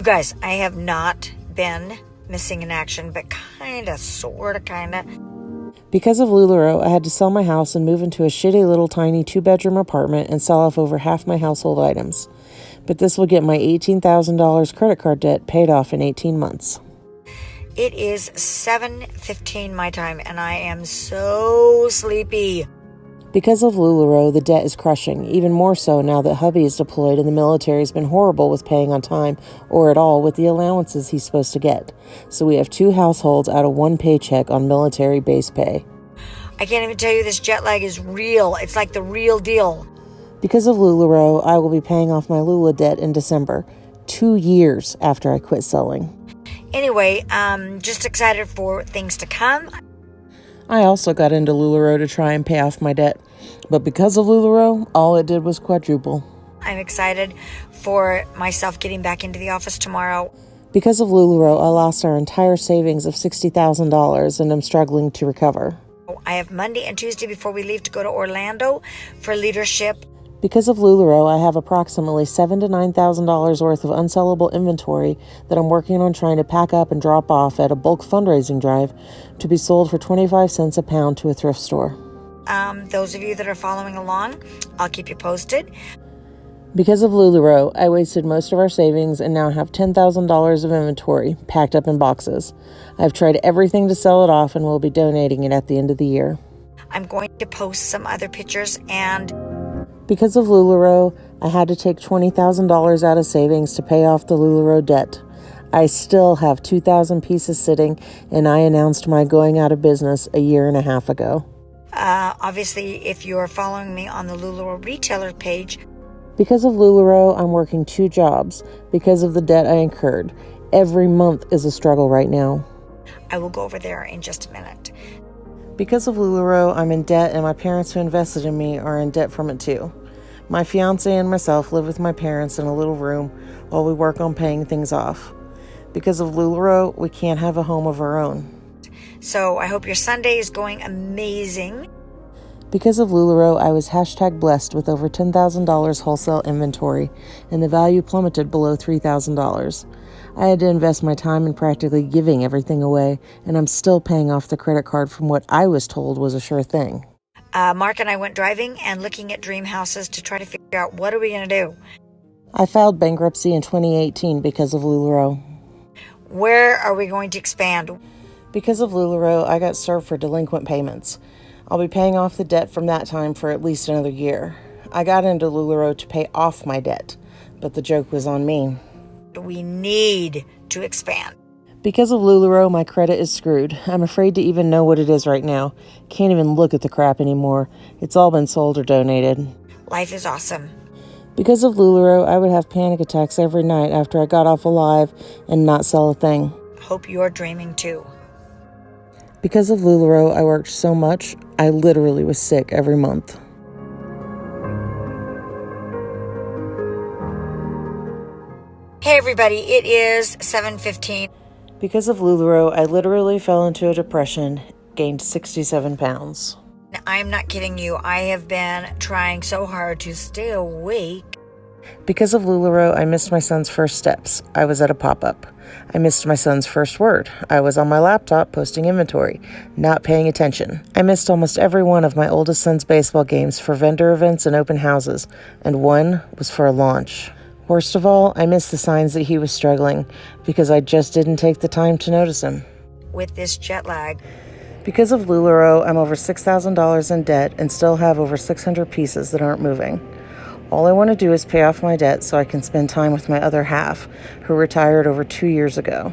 Guys, I have not been missing in action, but kinda, kinda. Because of LuLaRoe, I had to sell my house and move into a shitty little tiny 2-bedroom apartment and sell off over half my household items. But this will get my $18,000 credit card debt paid off in 18 months. It is 7:15 my time, and I am so sleepy. Because of LuLaRoe, the debt is crushing, even more so now that hubby is deployed and the military has been horrible with paying on time or at all with the allowances he's supposed to get. So we have 2 households out of 1 paycheck on military base pay. I can't even tell you this jet lag is real. It's like the real deal. Because of LuLaRoe, I will be paying off my Lula debt in December, 2 years after I quit selling. Anyway, just excited for things to come. I also got into LuLaRoe to try and pay off my debt, but because of LuLaRoe, all it did was quadruple. I'm excited for myself getting back into the office tomorrow. Because of LuLaRoe, I lost our entire savings of $60,000 and I'm struggling to recover. I have Monday and Tuesday before we leave to go to Orlando for leadership. Because of LuLaRoe, I have approximately $7,000 to $9,000 worth of unsellable inventory that I'm working on trying to pack up and drop off at a bulk fundraising drive to be sold for 25 cents a pound to a thrift store. Those of you that are following along, I'll keep you posted. Because of LuLaRoe, I wasted most of our savings and now have $10,000 of inventory packed up in boxes. I've tried everything to sell it off and will be donating it at the end of the year. I'm going to post some other pictures, and because of LuLaRoe, I had to take $20,000 out of savings to pay off the LuLaRoe debt. I still have 2,000 pieces sitting, and I announced my going out of business a year and a half ago. Obviously, if you're following me on the LuLaRoe retailer page. Because of LuLaRoe, I'm working 2 jobs because of the debt I incurred. Every month is a struggle right now. I will go over there in just a minute. Because of LuLaRoe, I'm in debt, and my parents who invested in me are in debt from it too. My fiance and myself live with my parents in a little room while we work on paying things off. Because of LuLaRoe, we can't have a home of our own. So I hope your Sunday is going amazing. Because of LuLaRoe, I was #blessed with over $10,000 wholesale inventory, and the value plummeted below $3,000. I had to invest my time in practically giving everything away, and I'm still paying off the credit card from what I was told was a sure thing. Mark and I went driving and looking at dream houses to try to figure out what are we going to do. I filed bankruptcy in 2018 because of LuLaRoe. Where are we going to expand? Because of LuLaRoe, I got served for delinquent payments. I'll be paying off the debt from that time for at least another year. I got into LuLaRoe to pay off my debt, but the joke was on me. We need to expand. Because of LuLaRoe, my credit is screwed. I'm afraid to even know what it is right now. Can't even look at the crap anymore. It's all been sold or donated. Life is awesome. Because of LuLaRoe, I would have panic attacks every night after I got off alive and not sell a thing. Hope you're dreaming too. Because of LuLaRoe, I worked so much, I literally was sick every month. Hey everybody, it is 7:15. Because of LuLaRoe, I literally fell into a depression, gained 67 pounds. I'm not kidding you. I have been trying so hard to stay awake. Because of LuLaRoe, I missed my son's first steps. I was at a pop-up. I missed my son's first word. I was on my laptop posting inventory, not paying attention. I missed almost every one of my oldest son's baseball games for vendor events and open houses, and one was for a launch. Worst of all, I missed the signs that he was struggling because I just didn't take the time to notice him. With this jet lag. Because of LuLaRoe, I'm over $6,000 in debt and still have over 600 pieces that aren't moving. All I want to do is pay off my debt so I can spend time with my other half, who retired over 2 years ago.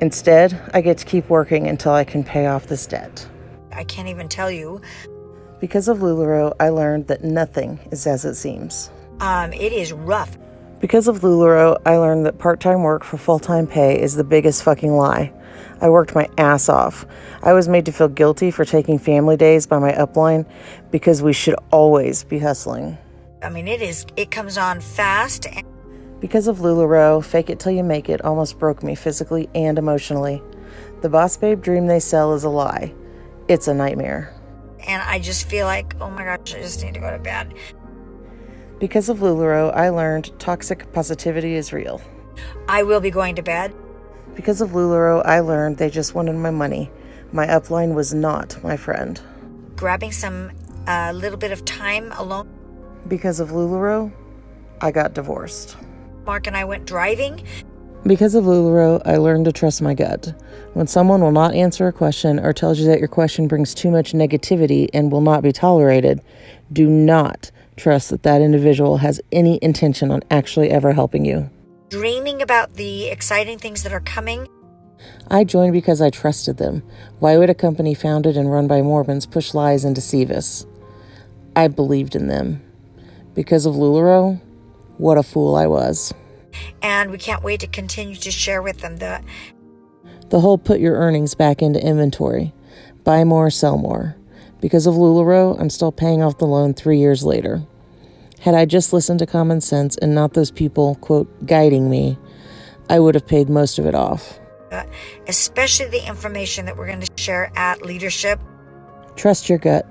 Instead, I get to keep working until I can pay off this debt. I can't even tell you. Because of LuLaRoe, I learned that nothing is as it seems. It is rough. Because of LuLaRoe, I learned that part-time work for full-time pay is the biggest fucking lie. I worked my ass off. I was made to feel guilty for taking family days by my upline because we should always be hustling. I mean, it comes on fast. Because of LuLaRoe, fake it till you make it almost broke me physically and emotionally. The boss babe dream they sell is a lie. It's a nightmare. And I just feel like, oh my gosh, I just need to go to bed. Because of LuLaRoe, I learned toxic positivity is real. I will be going to bed. Because of LuLaRoe, I learned they just wanted my money. My upline was not my friend. Grabbing some little bit of time alone. Because of LuLaRoe, I got divorced. Mark and I went driving. Because of LuLaRoe, I learned to trust my gut. When someone will not answer a question or tells you that your question brings too much negativity and will not be tolerated, do not trust that that individual has any intention on actually ever helping you. Dreaming about the exciting things that are coming. I joined because I trusted them. Why would a company founded and run by Mormons push lies and deceive us? I believed in them. Because of LuLaRoe, what a fool I was. And we can't wait to continue to share with them the whole put your earnings back into inventory. Buy more, sell more. Because of LuLaRoe, I'm still paying off the loan 3 years later. Had I just listened to common sense and not those people, quote, guiding me, I would have paid most of it off. Especially the information that we're going to share at Leadership. Trust your gut.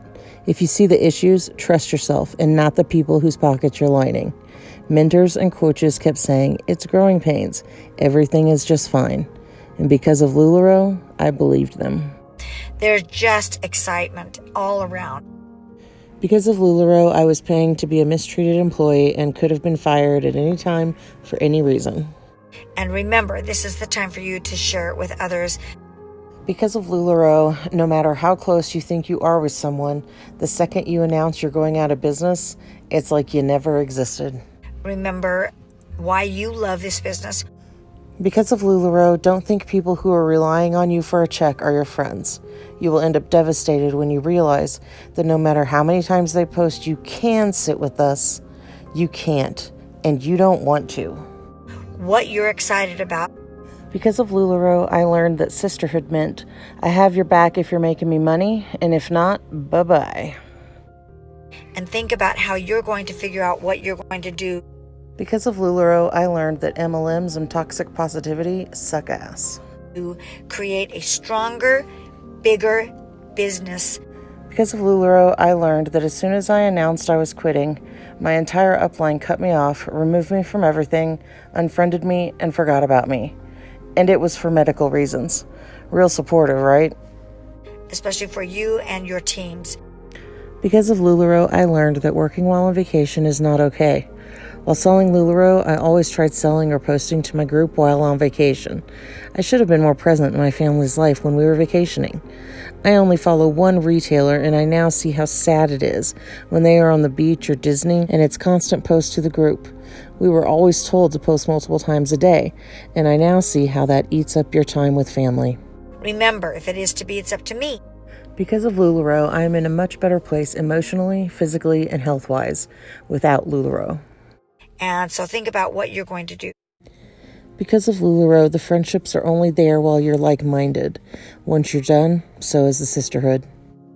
If you see the issues, trust yourself and not the people whose pockets you're lining. Mentors and coaches kept saying, it's growing pains. Everything is just fine. And because of LuLaRoe, I believed them. There's just excitement all around. Because of LuLaRoe, I was paying to be a mistreated employee and could have been fired at any time for any reason. And remember, this is the time for you to share it with others. Because of LuLaRoe, no matter how close you think you are with someone, the second you announce you're going out of business, it's like you never existed. Remember why you love this business. Because of LuLaRoe, don't think people who are relying on you for a check are your friends. You will end up devastated when you realize that no matter how many times they post you can sit with us, you can't, and you don't want to. What you're excited about. Because of LuLaRoe, I learned that sisterhood meant I have your back if you're making me money, and if not, bye-bye. And think about how you're going to figure out what you're going to do. Because of LuLaRoe, I learned that MLMs and toxic positivity suck ass. To create a stronger, bigger business. Because of LuLaRoe, I learned that as soon as I announced I was quitting, my entire upline cut me off, removed me from everything, unfriended me, and forgot about me. And it was for medical reasons. Real supportive, right? Especially for you and your teams. Because of LuLaRoe, I learned that working while on vacation is not okay. While selling LuLaRoe, I always tried selling or posting to my group while on vacation. I should have been more present in my family's life when we were vacationing. I only follow one retailer, and I now see how sad it is when they are on the beach or Disney and it's constant posts to the group. We were always told to post multiple times a day, and I now see how that eats up your time with family. Remember, if it is to be, it's up to me. Because of LuLaRoe, I am in a much better place emotionally, physically, and health-wise without LuLaRoe. And so think about what you're going to do. Because of LuLaRoe, the friendships are only there while you're like-minded. Once you're done, so is the sisterhood.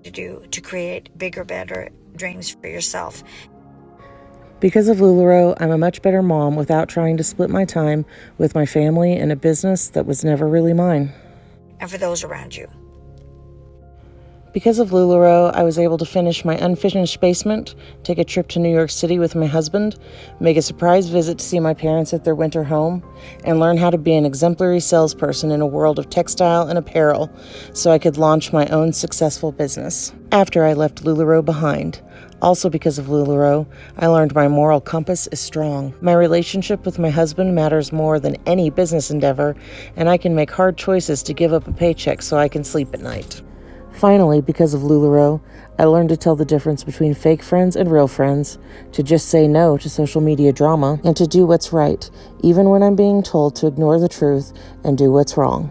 To create bigger, better dreams for yourself. Because of LuLaRoe, I'm a much better mom without trying to split my time with my family and a business that was never really mine. And for those around you. Because of LuLaRoe, I was able to finish my unfinished basement, take a trip to New York City with my husband, make a surprise visit to see my parents at their winter home, and learn how to be an exemplary salesperson in a world of textile and apparel so I could launch my own successful business. After I left LuLaRoe behind. Also because of LuLaRoe, I learned my moral compass is strong. My relationship with my husband matters more than any business endeavor, and I can make hard choices to give up a paycheck so I can sleep at night. Finally, because of LuLaRoe, I learned to tell the difference between fake friends and real friends, to just say no to social media drama, and to do what's right, even when I'm being told to ignore the truth and do what's wrong.